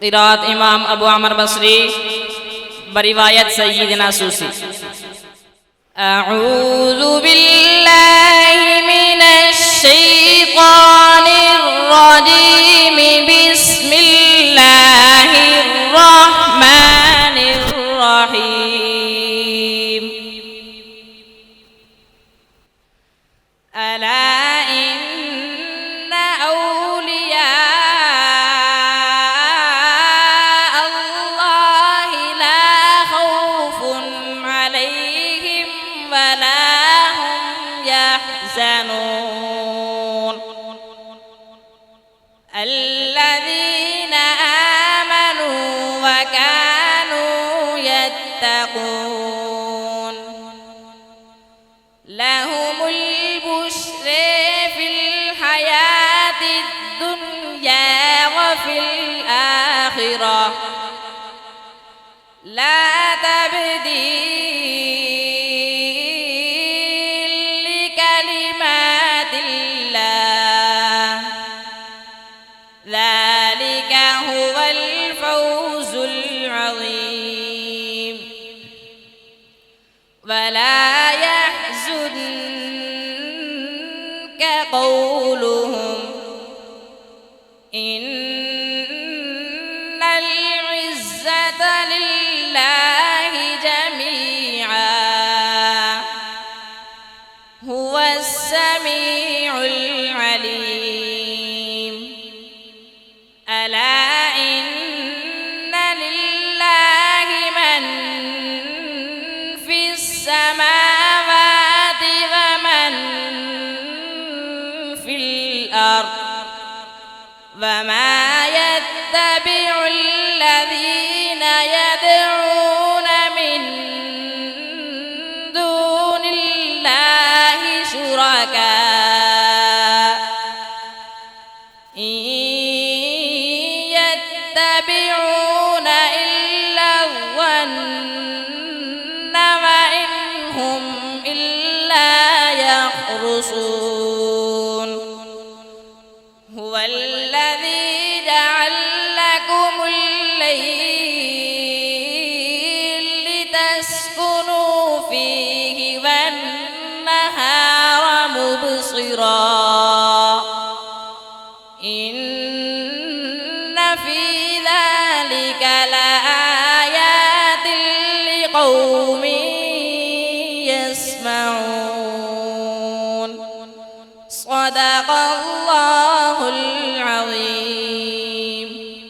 قراءة إمام أبو عمر بصري برواية سيدنا سوسي. أعوذ بالله من الشيطان الرجيم. بسم الله الرحمن الرحيم. ألا إن أولياء الله لا خوف عليهم ولا هم يحزنون. الذين آمنوا وكانوا يتقون لهم البشر في الحياة الدنيا وفي الآخرة لا تبديل لكلمات الله ذلك هو الفوز العظيم. ولا يحزنك قولهم إن العزة لله جميعا هو السميع العليم. ألا إن لله من في السماوات ومن في الأرض وما يتبع الذين يدعون من دون الله شركاء إن يتبعون إلا الظن وإن هم إلا يخرصون. هو الذي جعل لكم الليل لتسكنوا فيه والنهار مبصرا إن في ذلك